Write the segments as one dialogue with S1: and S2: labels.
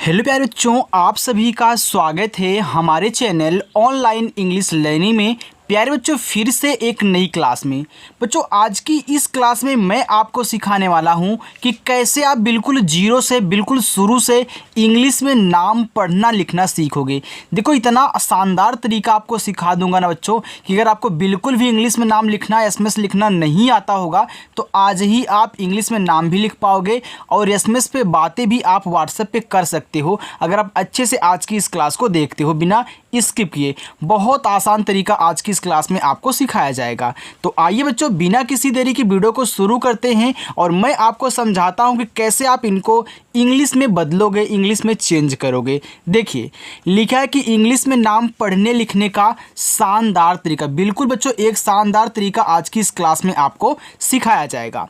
S1: Hello प्यारे बच्चों, आप सभी का स्वागत है हमारे चैनल ऑनलाइन इंग्लिश लर्निंग में। प्यारे बच्चों, फिर से एक नई क्लास में। बच्चों, आज की इस क्लास में मैं आपको सिखाने वाला हूं कि कैसे आप बिल्कुल जीरो से, बिल्कुल शुरू से इंग्लिश में नाम पढ़ना लिखना सीखोगे। देखो, इतना शानदार तरीका आपको सिखा दूंगा ना बच्चों कि अगर आपको बिल्कुल भी इंग्लिश में नाम लिखना, एसएमएस लिखना नहीं आता होगा तो आज ही आप इंग्लिश में नाम भी लिख पाओगे और एसएमएस पे बातें भी आप व्हाट्सएप पे कर सकते हो अगर आप अच्छे से आज की इस क्लास को देखते हो बिना स्किप किए। बहुत आसान तरीका आज की इस क्लास में आपको सिखाया जाएगा। तो आइए बच्चों, बिना किसी देरी की वीडियो को शुरू करते हैं और मैं आपको समझाता हूं कि कैसे आप इनको इंग्लिश में बदलोगे, इंग्लिश में चेंज करोगे। देखिए, लिखा है कि इंग्लिश में नाम पढ़ने लिखने का शानदार तरीका। बिल्कुल बच्चों, एक शानदार तरीका आज की इस क्लास में आपको सिखाया जाएगा।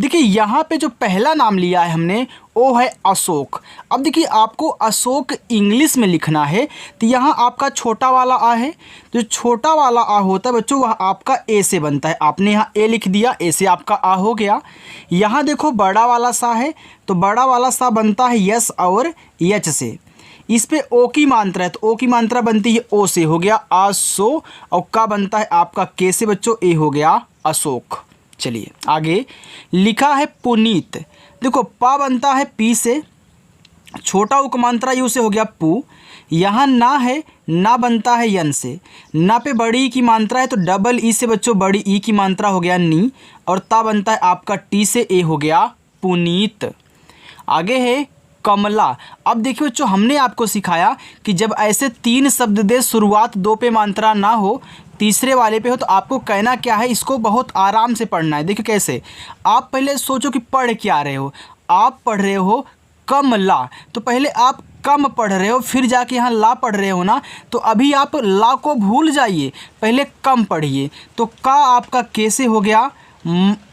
S1: देखिए, यहाँ पे जो पहला नाम लिया है हमने वो है अशोक। अब देखिए, आपको अशोक इंग्लिश में लिखना है तो यहाँ आपका छोटा वाला आ है। जो छोटा वाला आ होता है बच्चों, वह आपका ए से बनता है। आपने यहाँ ए लिख दिया, ए से आपका आ हो गया। यहाँ देखो बड़ा वाला सा है तो बड़ा वाला सा बनता है यस और यच से। इस पे ओ की मात्रा है तो ओ की मात्रा बनती है ओ से, हो गया आसो। और का बनता है आपका के से बच्चों, ए हो गया अशोक। चलिए आगे, लिखा है पुनीत। देखो, पा बनता है पी से, छोटा उपमात्रा यू से, हो गया पू। यहाँ ना है, ना बनता है यन से। ना पे बड़ी ई की मात्रा है तो डबल ई से बच्चों बड़ी ई की मात्रा हो गया नी। और ता बनता है आपका टी से, ए हो गया पुनीत। आगे है कमला। अब देखिए बच्चों, हमने आपको सिखाया कि जब ऐसे तीन शब्द दे, शुरुआत दो पे मात्रा ना हो, तीसरे वाले पे हो, तो आपको कहना क्या है, इसको बहुत आराम से पढ़ना है। देखिए कैसे, आप पहले सोचो कि पढ़ क्या रहे हो। आप पढ़ रहे हो कमला, तो पहले आप कम पढ़ रहे हो, फिर जाके यहाँ ला पढ़ रहे हो ना, तो अभी आप ला को भूल जाइए, पहले कम पढ़िए। तो का आपका कैसे हो गया,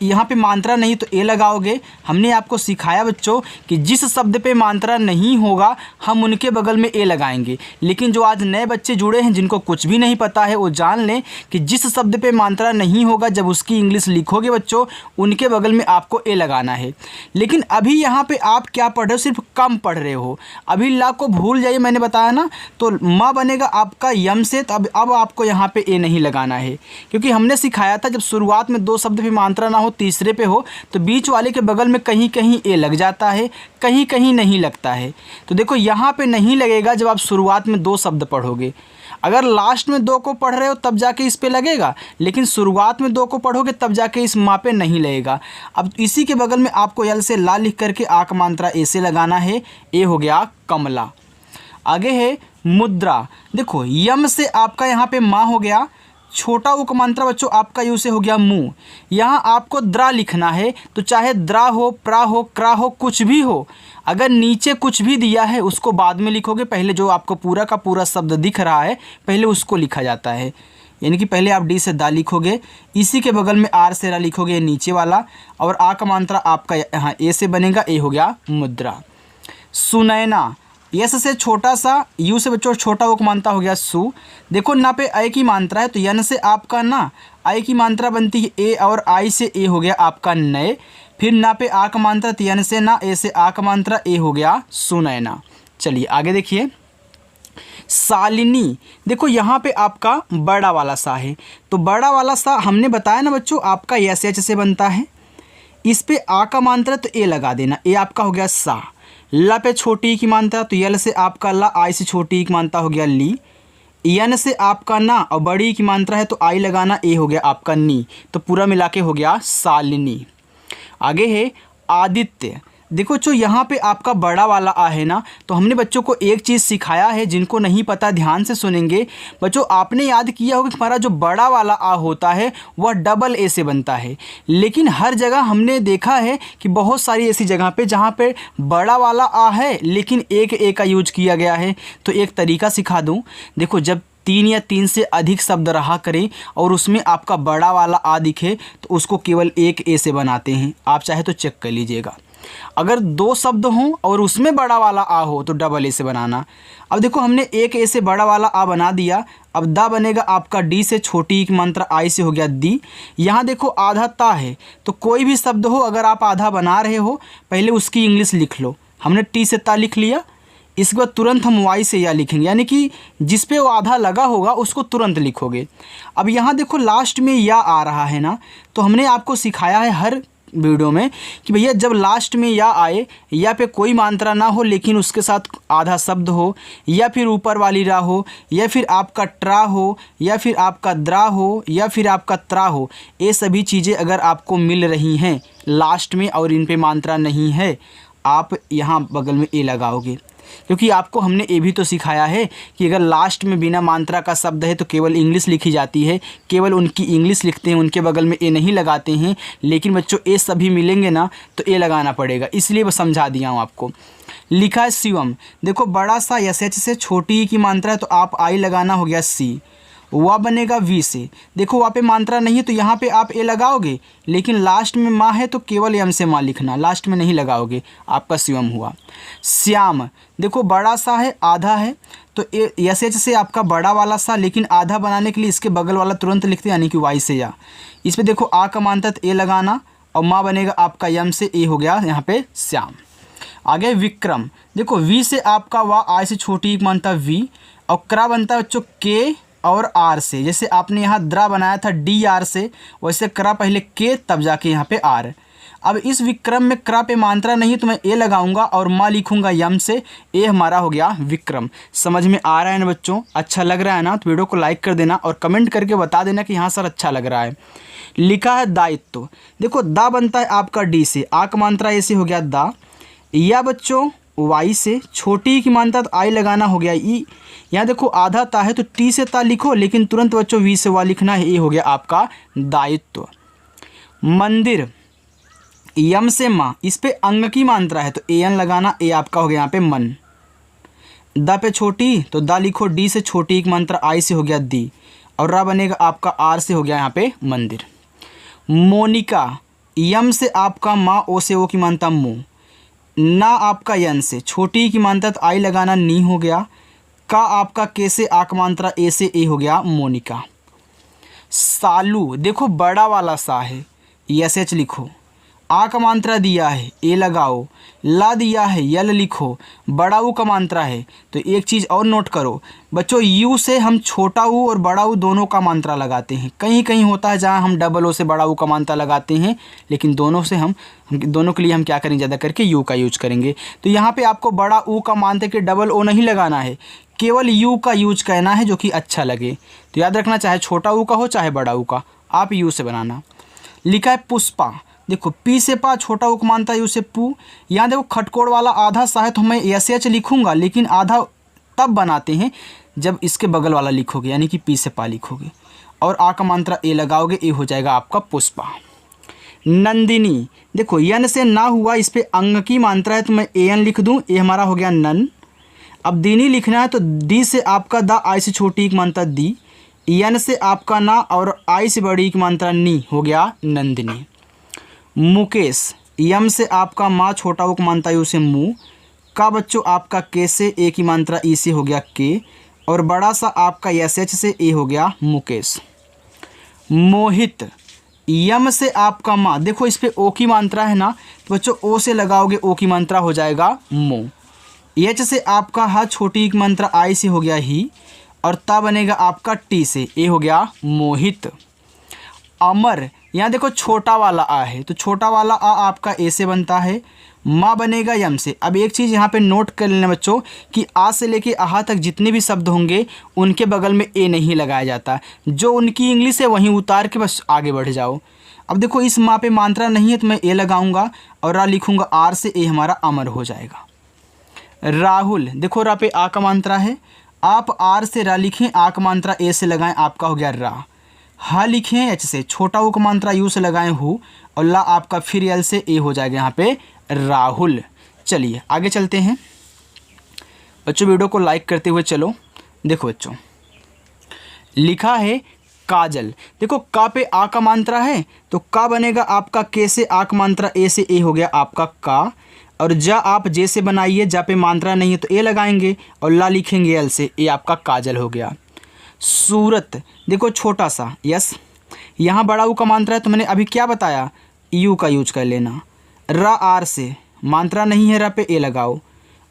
S1: यहाँ पे मात्रा नहीं तो ए लगाओगे। हमने आपको सिखाया बच्चों कि जिस शब्द पे मात्रा नहीं होगा हम उनके बगल में ए लगाएंगे। लेकिन जो आज नए बच्चे जुड़े हैं जिनको कुछ भी नहीं पता है, वो जान लें कि जिस शब्द पे मात्रा नहीं होगा जब उसकी इंग्लिश लिखोगे बच्चों, उनके बगल में आपको ए लगाना है। लेकिन अभी यहाँ पे आप क्या पढ़ रहे हो, सिर्फ कम पढ़ रहे हो। अभी ला को भूल जाइए, मैंने बताया ना, तो माँ बनेगा आपका यम से। तो अब आपको यहाँ पे ए नहीं लगाना है, क्योंकि हमने सिखाया था जब शुरुआत में दो शब्द पे मात्रा ना हो, तीसरे पे हो, तो बीच वाले के बगल में कहीं कहीं ए लग जाता है, कहीं कहीं नहीं लगता है। तो देखो, यहाँ पे नहीं लगेगा जब आप शुरुआत में दो शब्द पढ़ोगे। अगर लास्ट में दो को पढ़ रहे हो तब जाके इस पे लगेगा, लेकिन शुरुआत में दो को पढ़ोगे तब जाके इस माँ पे नहीं लगेगा। अब इसी के बगल में आपको यल से ला लिख करके आ का मात्रा ए से लगाना है, ए हो गया कमला। आगे है मुद्रा। देखो, यम से आपका यहाँ पे माँ हो गया, छोटा उपमात्रा बच्चों आपका यू से हो गया मुँह। यहाँ आपको द्रा लिखना है, तो चाहे द्रा हो, प्रा हो, क्रा हो, कुछ भी हो। अगर नीचे कुछ भी दिया है उसको बाद में लिखोगे, पहले जो आपको पूरा का पूरा शब्द दिख रहा है पहले उसको लिखा जाता है। यानी कि पहले आप डी से दा लिखोगे, इसी के बगल में आर से रा लिखोगे, नीचे वाला, और आ का मात्रा आपका यहाँ ए से बनेगा, ए हो गया मुद्रा। सुनैना, यस से छोटा सा, यू से बच्चों छोटा वो मात्रा हो गया सु। देखो, ना पे ए की मात्रा है तो यन से आपका ना, आई की मात्रा बनती है ए, और आई से ए हो गया आपका नए। फिर ना पे आ का मात्रा, तो यन से ना, ए से आ का मात्रा, ए हो गया सुनैना। चलिए आगे देखिए, शालिनी। देखो, यहाँ पे आपका बड़ा वाला सा है, तो बड़ा वाला सा हमने बताया ना बच्चों आपका यस एच से बनता है। इस पे आ का मात्रा तो ए लगा देना, ए आपका हो गया सा। ला पे छोटी ई की मात्रा तो यल से आपका ला, आई से छोटी ई की मात्रा हो गया ली। यन से आपका ना, और बड़ी ई की मात्रा है तो आई लगाना, ए हो गया आपका नी। तो पूरा मिला के हो गया शालिनी। आगे है आदित्य। देखो, जो यहाँ पे आपका बड़ा वाला आ है ना, तो हमने बच्चों को एक चीज़ सिखाया है, जिनको नहीं पता ध्यान से सुनेंगे बच्चों। आपने याद किया होगा कि हमारा जो बड़ा वाला आ होता है वह डबल ए से बनता है, लेकिन हर जगह हमने देखा है कि बहुत सारी ऐसी जगह पे जहाँ पे बड़ा वाला आ है लेकिन एक ए का यूज किया गया है। तो एक तरीका सिखा दूँ। देखो, जब तीन या तीन से अधिक शब्द रहा करें और उसमें आपका बड़ा वाला आ दिखे तो उसको केवल एक ए से बनाते हैं। आप चाहे तो चेक कर लीजिएगा। अगर दो शब्द हों और उसमें बड़ा वाला आ हो तो डबल ए से बनाना। अब देखो, हमने एक ए से बड़ा वाला आ बना दिया। अब दा बनेगा आपका डी से छोटी की मात्रा आई से हो गया दी। यहाँ देखो आधा ता है, तो कोई भी शब्द हो अगर आप आधा बना रहे हो पहले उसकी इंग्लिश लिख लो। हमने टी से ता लिख लिया, इसके बाद तुरंत हम वाई से या लिखेंगे, यानी कि जिस पे वो आधा लगा होगा उसको तुरंत लिखोगे। अब यहाँ देखो लास्ट में या आ रहा है ना, तो हमने आपको सिखाया है हर वीडियो में कि भैया जब लास्ट में या आए, या पे कोई मात्रा ना हो लेकिन उसके साथ आधा शब्द हो, या फिर ऊपर वाली रा हो, या फिर आपका ट्रा हो, या फिर आपका द्रा हो, या फिर आपका त्रा हो, ये सभी चीज़ें अगर आपको मिल रही हैं लास्ट में और इन पे मात्रा नहीं है, आप यहाँ बगल में ए लगाओगे। क्योंकि आपको हमने ये भी तो सिखाया है कि अगर लास्ट में बिना मात्रा का शब्द है तो केवल इंग्लिश लिखी जाती है, केवल उनकी इंग्लिश लिखते हैं, उनके बगल में ए नहीं लगाते हैं। लेकिन बच्चों ए सभी मिलेंगे ना तो ए लगाना पड़ेगा, इसलिए बस समझा दिया हूँ आपको। लिखा है शिवम, देखो बड़ा सा एस एच से छोटी ई की मात्रा है तो आप आई लगाना, हो गया सी। वह बनेगा वी से, देखो वहाँ पे मात्रा नहीं है तो यहाँ पे आप ए लगाओगे, लेकिन लास्ट में माँ है तो केवल एम से माँ लिखना, लास्ट में नहीं लगाओगे, आपका शिवम हुआ। श्याम, देखो बड़ा सा है आधा है तो एस एच से आपका बड़ा वाला सा, लेकिन आधा बनाने के लिए इसके बगल वाला तुरंत लिखते हैं, यानी कि वाई से या। इस पर देखो आ का मानता तो ए लगाना और माँ बनेगा आपका यम से, ए हो गया यहाँ पे श्याम। आगे विक्रम, देखो वी से आपका वाह आई से छोटी मानता वी, और क्रा बनता है बच्चों के और आर से। जैसे आपने यहाँ द्रा बनाया था डी आर से, वैसे क्रा पहले के तब जाके यहाँ पे आर। अब इस विक्रम में क्रा पे मात्रा नहीं तो मैं ए लगाऊंगा और माँ लिखूंगा यम से, ए हमारा हो गया विक्रम। समझ में आ रहा है ना बच्चों? अच्छा लग रहा है ना? तो वीडियो को लाइक कर देना और कमेंट करके बता देना कि हाँ सर अच्छा लग रहा है। लिखा है दायित्व, देखो दा बनता है आपका डी से, आ का मात्रा ऐसे हो गया दा, या बच्चों वाई से, छोटी की मानता तो आई लगाना, हो गया ई। यहाँ देखो आधा ता है तो टी से ता लिखो, लेकिन तुरंत बच्चों वी से वा लिखना है, ये हो गया आपका दायित्व। मंदिर, यम से माँ, इस पे अंग की मात्रा है तो ए एन लगाना, ए आपका हो गया यहाँ पे मन। दा पे छोटी तो दा लिखो, डी से छोटी एक मात्रा आई से हो गया दी, और रा बनेगा आपका आर से, हो गया यहाँ पे मंदिर। मोनिका, यम से आपका माँ, ओ से ओ की मानता मुँह, ना आपका यन से, छोटी की मात्रा तो आई लगाना, नी हो गया, का आपका के से आक मात्रा ए से, ए हो गया मोनिका। सालू, देखो बड़ा वाला सा है, एस एच लिखो, आ का मात्रा दिया है ए लगाओ, ला दिया है यल लिखो, बड़ा ऊ का मात्रा है। तो एक चीज़ और नोट करो बच्चों, यू से हम छोटा ऊ और बड़ा ऊ दोनों का मात्रा लगाते हैं। कहीं कहीं होता है जहाँ हम डबल ओ से बड़ा ऊ का मात्रा लगाते हैं, लेकिन दोनों से हम दोनों के लिए हम क्या करेंगे, ज़्यादा करके यू का यूज करेंगे। तो यहाँ पे आपको बड़ा ऊ का मानते कि डबल ओ नहीं लगाना है, केवल यू का यूज करना है जो कि अच्छा लगे। तो याद रखना, चाहे छोटा ऊ का हो चाहे बड़ा ऊ का, आप यू से बनाना। लिखा है पुष्पा, देखो पी से पा, छोटा ऊ मानता यू से पू। यहाँ देखो खटकोड़ वाला आधा सा है तो मैं एस एच लिखूँगा, लेकिन आधा तब बनाते हैं जब इसके बगल वाला लिखोगे, यानी कि पी से पा लिखोगे, और आ का मात्रा ए लगाओगे, ए हो जाएगा आपका पुष्पा। नंदिनी, देखो यन से ना हुआ, इस पे अंग की मात्रा है तो मैं ए एन लिख दूँ, ए हमारा हो गया नन। अब दिनी लिखना है तो डी से आपका दा, आई से छोटी की मात्रा दी, यन से आपका ना और आई से बड़ी की मात्रा नी, हो गया नंदिनी। मुकेश, यम से आपका माँ, छोटा ऊ मानता यू से मुँह, का बच्चों आपका के से ए की मात्रा ई से, हो गया के, और बड़ा सा आपका एस एच से, ए हो गया मुकेश। मोहित, यम से आपका माँ, देखो इस पे ओ की मात्रा है ना तो बच्चों ओ से लगाओगे, ओ की मात्रा हो जाएगा मो। एच से आपका हा, छोटी की मात्रा आई से, हो गया ही, और ता बनेगा आपका टी से, ए हो गया मोहित। अमर, यहाँ देखो छोटा वाला आ है तो छोटा वाला आ आपका ए से बनता है, माँ बनेगा यम से। अब एक चीज़ यहाँ पे नोट कर लेना बच्चों कि आ से लेके आहा तक जितने भी शब्द होंगे उनके बगल में ए नहीं लगाया जाता, जो उनकी इंग्लिश है वहीं उतार के बस आगे बढ़ जाओ। अब देखो इस माँ पे मात्रा नहीं है तो मैं ए लगाऊंगा और रा लिखूंगा आर से, ए हमारा अमर हो जाएगा। राहुल, देखो रा पे आ का मात्रा है, आप आर से रा लिखें, आ का मात्रा ए से लगाएं, आपका हो गया रा। हा लिखें एच से, छोटा ऊ का मात्रा यू से लगाएं हु, और ला आपका फिर एल से, ए हो जाएगा यहाँ पे राहुल। चलिए आगे चलते हैं बच्चों, वीडियो को लाइक करते हुए चलो। देखो बच्चों लिखा है काजल, देखो का पे आ का मात्रा है तो का बनेगा आपका के से आ का मात्रा ए से, ए हो गया आपका का, और जा आप जे से बनाइए, जा पे मात्रा नहीं है तो ए लगाएंगे, और ला लिखेंगे एल से, ए आपका काजल हो गया। सूरत, देखो छोटा सा यस, यहाँ बड़ा ऊ का मात्रा है तो मैंने अभी क्या बताया, यू का यूज कर लेना। रा आर से, मात्रा नहीं है रा पे ए लगाओ,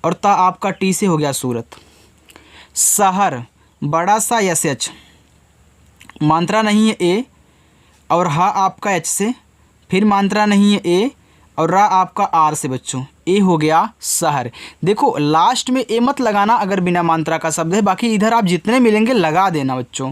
S1: और ता आपका टी से हो गया सूरत। शहर बड़ा सा एस एच, मात्रा नहीं है ए, और हा आपका एच से, फिर मात्रा नहीं है ए, और रा आपका आर से बच्चों, ए हो गया शहर। देखो लास्ट में ए मत लगाना अगर बिना मात्रा का शब्द है, बाकी इधर आप जितने मिलेंगे लगा देना बच्चों।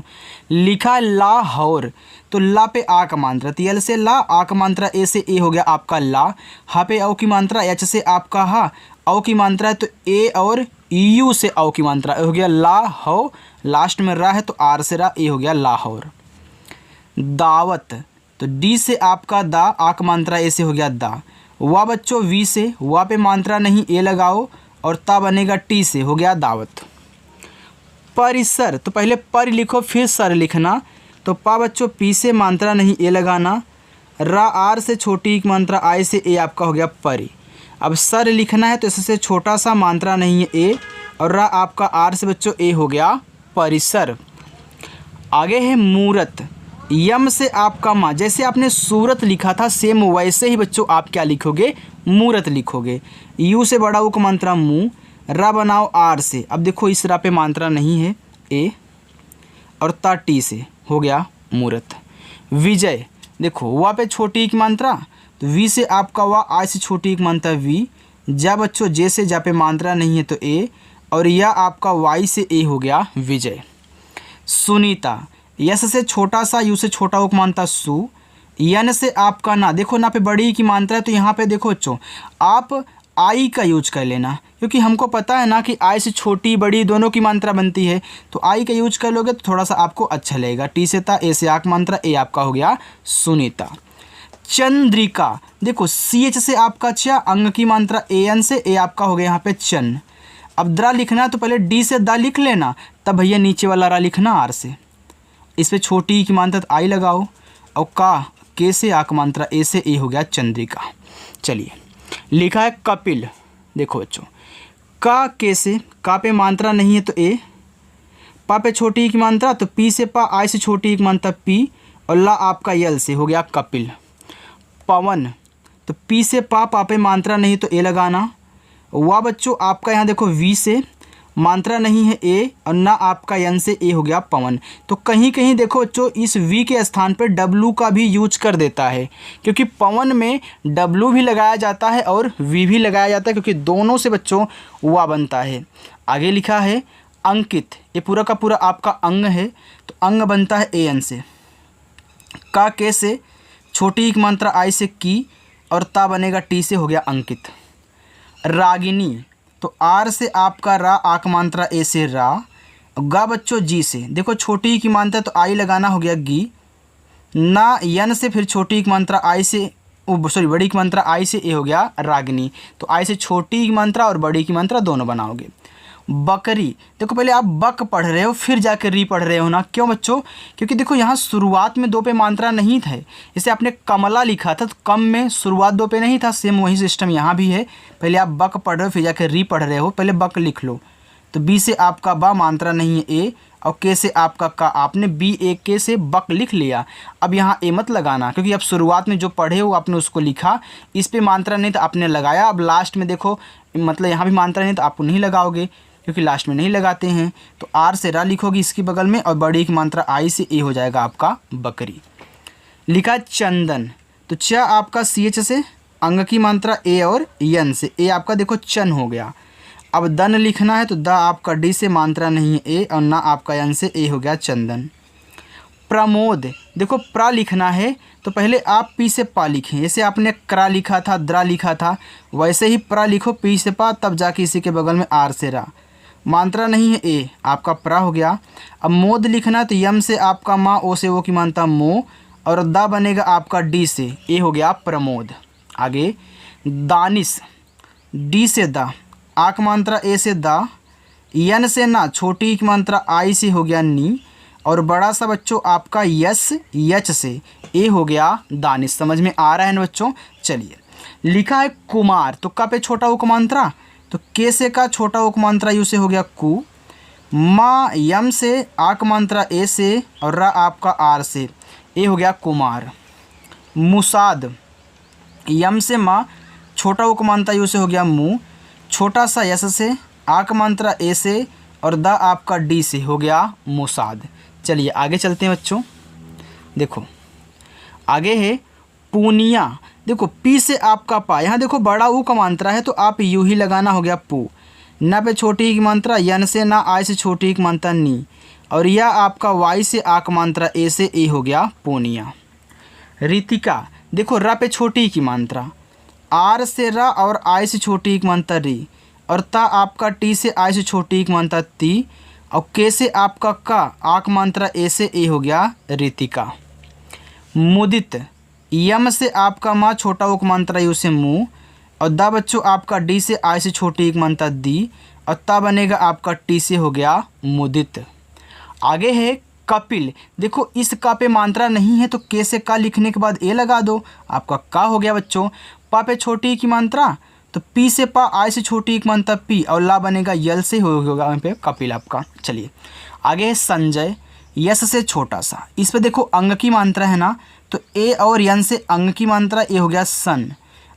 S1: लिखा है लाहौर, तो ला पे आ का मात्रा, तियल से ला, आ का मात्रा ए से, ए हो गया आपका ला। हा पे औ की मात्रा, एच से आपका हा, औ की मात्रा है तो ए, और यू से औ की मात्रा, ए हो गया ला हो, लास्ट में रा है तो आर से रा, ए हो गया लाहौर। दावत, तो डी से आपका दा, आ का मात्रा ए से हो गया दा। वाह बच्चों वी से, वाह पे मात्रा नहीं ए लगाओ, और ता बनेगा टी से, हो गया दावत। परिसर, तो पहले पर लिखो फिर सर लिखना, तो पा बच्चों पी से मात्रा नहीं ए लगाना, रा आर से छोटी एक मात्रा आई से, ए आपका हो गया परी। अब सर लिखना है तो इससे छोटा सा मात्रा नहीं है ए, और रा आपका आर से बच्चों, ए हो गया परिसर। आगे है मूरत, यम से आपका माँ, जैसे आपने सूरत लिखा था सेम वैसे ही बच्चों आप क्या लिखोगे, मूरत लिखोगे। यू से बड़ा ऊ का मात्रा मुँह, रा बनाओ आर से, अब देखो इस रा पे मात्रा नहीं है ए, और ता टी से, हो गया मूरत। विजय, देखो वा पे छोटी एक मात्रा, तो वी से आपका वा, आई से छोटी एक मात्रा वी, जा बच्चों जे से जा पे मात्रा नहीं है तो ए, और यह आपका वाई से, ए हो गया विजय। सुनीता, यस से छोटा सा, यू से छोटा उक मानता सु, यन से आपका ना, देखो ना पे बड़ी की मात्रा है तो यहाँ पे देखो बच्चों आप आई का यूज कर लेना, क्योंकि हमको पता है ना कि आई से छोटी बड़ी दोनों की मात्रा बनती है, तो आई का यूज कर लोगे तो थोड़ा सा आपको अच्छा लगेगा। टी से था, ए से आक मात्रा, ए आपका हो गया सुनीता। चंद्रिका, देखो सी एच से आपका चा, अंग की मात्रा ए एन से, ए आपका हो गया यहाँ पे चन। अब द्रा लिखना है तो पहले डी से दा लिख लेना, तब भैया नीचे वाला रा लिखना आर से, इस पर छोटी की मात्रा आई लगाओ, और का के से आक मात्रा, ए से, ए हो गया चंद्रिका। चलिए लिखा है कपिल, देखो बच्चों का के से, का पे मात्रा नहीं है तो ए, पा पे छोटी की मात्रा तो पी से पा, आई से छोटी की मात्रा पी, और ला आपका यल से, हो गया कपिल। पवन, तो पी से पा, पा पे मात्रा नहीं तो ए लगाना। वाह बच्चों आपका यहाँ देखो वी से मात्रा नहीं है ए, और ना आपका यन से, ए हो गया पवन। तो कहीं कहीं देखो बच्चों इस वी के स्थान पर डब्लू का भी यूज कर देता है, क्योंकि पवन में डब्लू भी लगाया जाता है और वी भी लगाया जाता है, क्योंकि दोनों से बच्चों वा बनता है। आगे लिखा है अंकित, ये पूरा का पूरा आपका अंग है, तो अंग बनता है ए एन से। का के से छोटी एक मात्रा आई से की, और ता बनेगा टी से, हो गया अंकित। रागिनी, तो आर से आपका रा, आक मात्रा ए से रा, गा बच्चों जी से, देखो छोटी की मात्रा तो आई लगाना, हो गया गी। ना यन से फिर छोटी की मात्रा आई से, सॉरी बड़ी की मात्रा आई से, ए हो गया रागिनी। तो आई से छोटी की मात्रा और बड़ी की मात्रा दोनों बनाओगे। बकरी, देखो पहले आप बक पढ़ रहे हो फिर जाकर री पढ़ रहे हो ना, क्यों बच्चों, क्योंकि देखो यहाँ शुरुआत में दो पे मात्रा नहीं था, जैसे आपने कमला लिखा था तो कम में शुरुआत दो पे नहीं था, सेम वही सिस्टम यहाँ भी है। पहले आप बक पढ़ रहे हो फिर जाकर री पढ़ रहे हो, पहले बक लिख लो, तो बी से आपका बा मात्रा नहीं है ए, और के से आपका का, आपने बी ए के से बक लिख लिया। अब यहाँ ए मत लगाना, क्योंकि अब शुरुआत में जो पढ़े हो आपने उसको लिखा, इस पे मात्रा नहीं तो आपने लगाया। अब लास्ट में देखो मतलब यहाँ भी मात्रा नहीं तो आपको नहीं लगाओगे, क्योंकि लास्ट में नहीं लगाते हैं, तो आर से रा लिखोगी इसकी बगल में, और बड़ी की मात्रा आई से, ए हो जाएगा आपका बकरी। लिखा चंदन, तो च आपका सी एच से, अंग की मात्रा ए और यन से, ए आपका देखो चन हो गया। अब दन लिखना है तो द आपका डी से मात्रा नहीं है ए, और ना आपका यन से, ए हो गया चंदन। प्रमोद, देखो प्रा लिखना है तो पहले आप पी से पा लिखें, जैसे आपने क्रा लिखा था, द्रा लिखा था, वैसे ही प्रा लिखो पी से पा, तब जाके इसी के बगल में आर से रा, मात्रा नहीं है ए, आपका प्रा हो गया। अब मोद लिखना तो यम से आपका माँ, ओ से वो की मानता मो, और दा बनेगा आपका डी से, ए हो गया प्रमोद। आगे दानिश, डी से दा, आक मात्रा ए से दा, यन से ना, छोटी की मात्रा आई से, हो गया नी, और बड़ा सा बच्चों आपका यस, यच से, ए हो गया दानिश। समझ में आ रहा है ना बच्चों। चलिए लिखा है कुमार, तो का पे छोटा उक मात्रा, तो के से का छोटा उक मात्रा यू से, हो गया कु। माँ यम से, आक मात्रा ए से, और रा आपका आर से, ए हो गया कुमार। मुसाद, यम से माँ, छोटा उक मात्रा यू से, हो गया मुँह, छोटा सा यस से, आ का मात्रा ए से और द आपका डी से हो गया मोसाद। चलिए आगे चलते हैं बच्चों। देखो आगे है पूनिया। देखो पी से आपका पा, यहाँ देखो बड़ा ऊ का मात्रा है तो आप यूँ ही लगाना, हो गया पू। ना पे छोटी ई की मात्रा यन से, ना आय से छोटी ई की मात्रा नी, और यह आपका वाई से आ का मात्रा ए से ए हो गया पूनिया। रीतिका, देखो र पे छोटी ई की मात्रा, आर से र और आई से छोटी ई की मात्रा री, और ता आपका टी से आई से छोटी ई की मात्रा ती, और के से आपका का आ का मात्रा ए से ए हो गया रीतिका। मुदित, यम से आपका माँ छोटा उक मात्रा यू से मुँह, और दा बच्चों आपका डी से आई से छोटी एक मात्रा दी, और ता बनेगा आपका टी से हो गया मुदित। आगे है कपिल। देखो इस का पे मात्रा नहीं है तो के से का लिखने के बाद ए लगा दो, आपका का हो गया बच्चों। पा पे छोटी की मात्रा तो पी से पा, आई से छोटी एक मात्रा पी, और ला बनेगा यल से होगा वहाँ पे कपिल आपका। चलिए आगे है संजय। यस से छोटा सा, इस पे देखो अंग की मात्रा है ना, तो ए और यन से अंग की मात्रा ए हो गया सन,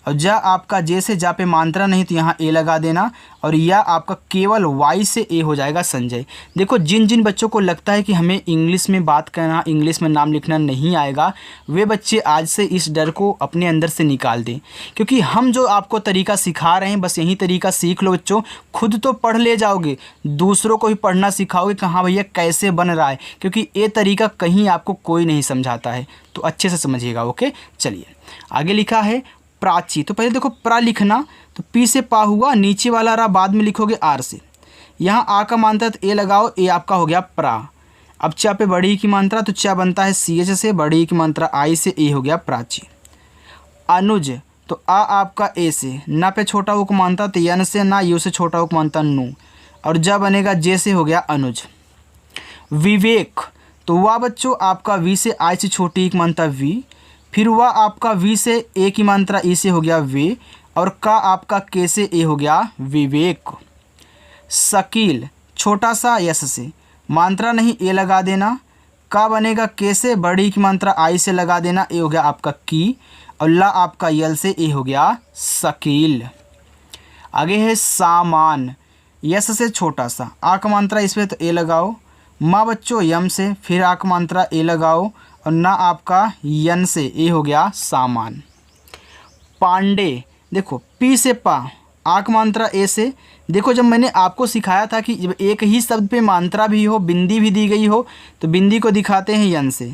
S1: और जा आपका जे से जा पे मात्रा नहीं तो यहाँ ए लगा देना, और यह आपका केवल वाई से ए हो जाएगा संजय। देखो जिन जिन बच्चों को लगता है कि हमें इंग्लिश में बात करना, इंग्लिश में नाम लिखना नहीं आएगा, वे बच्चे आज से इस डर को अपने अंदर से निकाल दें, क्योंकि हम जो आपको तरीका सिखा रहे हैं बस यही तरीका सीख लो बच्चों। खुद तो पढ़ ले जाओगे, दूसरों को भी पढ़ना सिखाओगे कि हाँ भैया कैसे बन रहा है, क्योंकि ये तरीका कहीं आपको कोई नहीं समझाता है, तो अच्छे से समझिएगा। ओके चलिए आगे लिखा है प्राची। तो पहले देखो प्रा लिखना, तो पी से पा हुआ, नीचे वाला रा बाद में लिखोगे आर से, यहाँ आ का मात्रा तो ए लगाओ, ए आपका हो गया प्रा। अब चा पे बड़ी की मात्रा तो चा बनता है सी एच से, बड़ी की मात्रा आई से, ए हो गया प्राची। अनुज, तो आ आपका ए से, ना पे छोटा उक मात्रा तो यन से, ना यू से छोटा उक मात्रा नू, और जा बनेगा जे से हो गया अनुज। विवेक, तो वह बच्चों आपका वी से आई से छोटी एक मात्रा वी, फिर वह आपका वी से ए की मात्रा ई से हो गया वे, और का आपका के से ए हो गया विवेक। शकील, छोटा सा यस से, मात्रा नहीं ए लगा देना, का बनेगा के से, बड़ी की मात्रा आई से लगा देना, ए हो गया आपका की, और ला आपका यल से ए हो गया शकील। आगे है सामान। यस से छोटा सा, आ का मात्रा इसमें तो ए लगाओ, माँ बच्चों यम से, फिर आ का मात्रा ए लगाओ, और ना आपका यन से, ए हो गया सामान। पांडे, देखो पी से पा, आ का मात्रा ए से, देखो जब मैंने आपको सिखाया था कि जब एक ही शब्द पे मात्रा भी हो, बिंदी भी दी गई हो, तो बिंदी को दिखाते हैं यन से,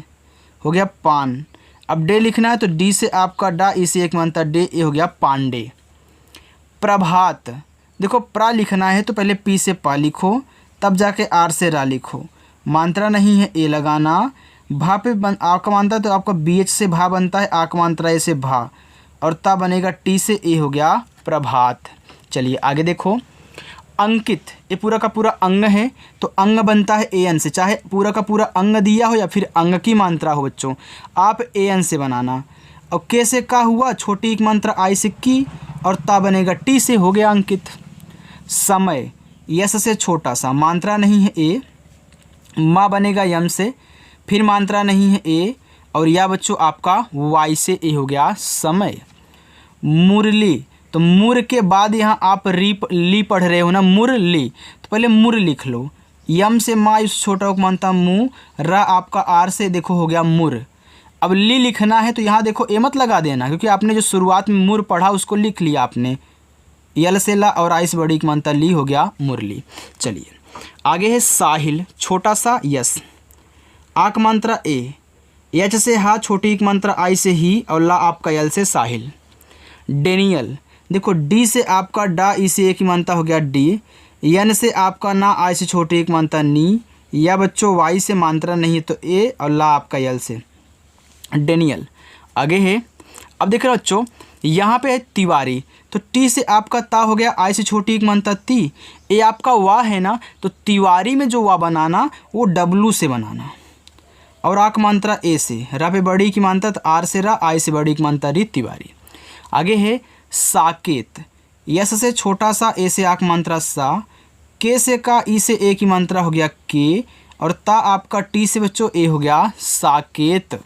S1: हो गया पान। अब डे लिखना है तो डी से आपका डा, ई से एक मात्रा डे, ए हो गया पांडे। प्रभात, देखो प्रा लिखना है तो पहले पी से पा लिखो, तब जाके आर से रा लिखो, मात्रा नहीं है ए लगाना, भा पे आ का मात्रा तो आपका बी एच से भा बनता है, आ का मात्रा ए से भा, और ता बनेगा टी से ए हो गया प्रभात। चलिए आगे देखो अंकित, ये पूरा का पूरा अंग है तो अंग बनता है ए एन से, चाहे पूरा का पूरा अंग दिया हो या फिर अंग की मात्रा हो बच्चों, आप ए एन से बनाना। और के से का हुआ, छोटी एक मात्रा आई से की, और ता बनेगा टी से हो गया अंकित। समय, यस से छोटा सा, मात्रा नहीं है ए, माँ बनेगा यम से, फिर मात्रा नहीं है ए, और या बच्चों आपका वाई से ए हो गया समय। मुरली, तो मुर के बाद यहाँ आप ली पढ़ रहे हो ना, मुरली, तो पहले मुर लिख लो, यम से माँ इस छोटा को मानता मुँह, रा आपका आर से देखो हो गया मुर। अब ली लिखना है तो यहाँ देखो ए मत लगा देना, क्योंकि आपने जो शुरुआत में मुर पढ़ा उसको लिख लिया आपने, यल से ला और आई से बड़ी की मानता ली, हो गया मुरली। चलिए आगे है साहिल, छोटा सा यस, आ का मात्रा ए, एच से हा, छोटी एक मात्रा आई से ही, और ला आपका यल से साहिल। डेनियल, देखो डी से आपका डा, ई से एक ही मात्रा हो गया डी, यन से आपका ना, आई से छोटी एक मात्रा नी, या बच्चों वाई से मात्रा नहीं तो ए, और ला आपका यल से डेनियल। आगे है अब देख रहे हो बच्चों, यहाँ पे है तिवारी, तो टी से आपका ता हो गया, आई से छोटी एक मात्रा ती, ए आपका वाह है ना, तो तिवारी में जो वाह बनाना वो डब्लू से बनाना, और आ का मात्रा ए से, रा पे बड़ी की मात्रा तो आर से रा, आई से बड़ी की मात्रा री, तिवारी। आगे है साकेत, यस से छोटा सा, ए से आ का मात्रा सा, के से का, ई से ए की मात्रा हो गया के, और ता आपका टी से बच्चों ए हो गया साकेत।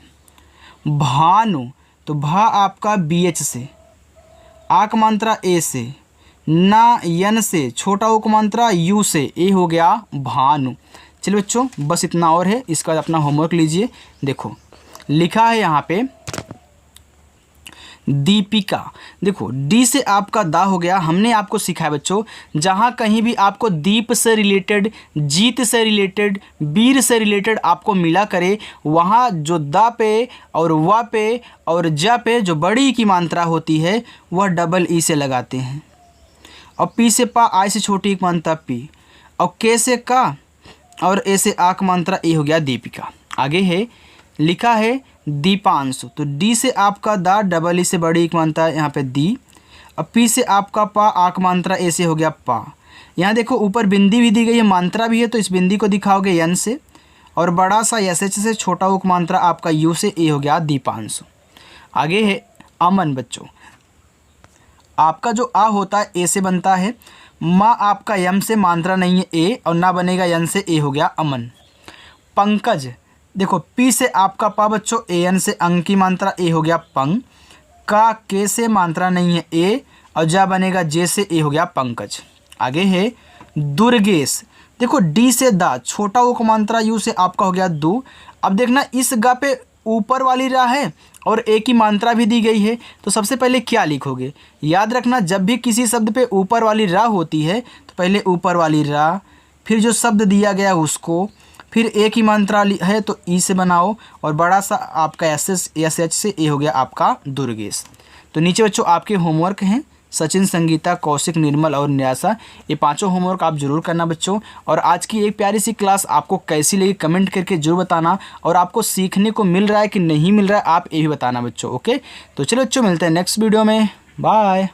S1: भानु, तो भा आपका बी एच से, आ का मात्रा ए से, ना यन से, छोटा उपमात्रा यू से, ए हो गया भानु। चलिए बच्चों बस इतना और है, इसका अपना होमवर्क लीजिए। देखो लिखा है यहाँ पे दीपिका। देखो डी से आपका दा हो गया। हमने आपको सिखाया बच्चों, जहाँ कहीं भी आपको दीप से रिलेटेड, जीत से रिलेटेड, वीर से रिलेटेड आपको मिला करे, वहाँ जो दा पे और वा पे और जा पे जो बड़ी की मात्रा होती है वह डबल ई से लगाते हैं। और पी से पा, आई से छोटी की मात्रा पी, और के से का और ए से आ की मात्रा ए हो गया दीपिका। आगे है लिखा है दीपांशु। तो डी से आपका दा, डबल ई से बड़ी की मात्रा यहाँ पे दी, और पी से आपका पा, आ की मात्रा ए से हो गया पा। यहाँ देखो ऊपर बिंदी भी दी गई है, मात्रा भी है, तो इस बिंदी को दिखाओगे यन से, और बड़ा सा एस एच से, छोटा उक मात्रा आपका यू से, ए हो गया दीपांशु। आगे है अमन। बच्चों आपका जो आ होता है ए से बनता है, माँ आपका यम से, मात्रा नहीं है ए, और ना बनेगा यन से, ए हो गया अमन। पंकज। देखो पी से आपका पा बच्चों, ए एन से अंग की मात्रा, ए हो गया पंग। का के से मात्रा नहीं है ए, और जा बनेगा जे से, ए हो गया पंकज। आगे है दुर्गेश। देखो डी से दा, छोटा उक मात्रा यू से आपका हो गया दू। अब देखना इस गा पे ऊपर वाली रा है और ए की मात्रा भी दी गई है, तो सबसे पहले क्या लिखोगे? याद रखना जब भी किसी शब्द पे ऊपर वाली रा होती है तो पहले ऊपर वाली रा, फिर जो शब्द दिया गया उसको, फिर ए की मात्रा है तो ई से बनाओ, और बड़ा सा आपका एस एच से, ए हो गया आपका दुर्गेश। तो नीचे बच्चों आपके होमवर्क हैं, सचिन, संगीता, कौशिक, निर्मल और न्यासा। ये पांचों होमवर्क आप जरूर करना बच्चों। और आज की एक प्यारी सी क्लास आपको कैसी लगी कमेंट करके जरूर बताना, और आपको सीखने को मिल रहा है कि नहीं मिल रहा है आप ये भी बताना बच्चों। ओके, तो चलो बच्चों मिलते हैं नेक्स्ट वीडियो में। बाय।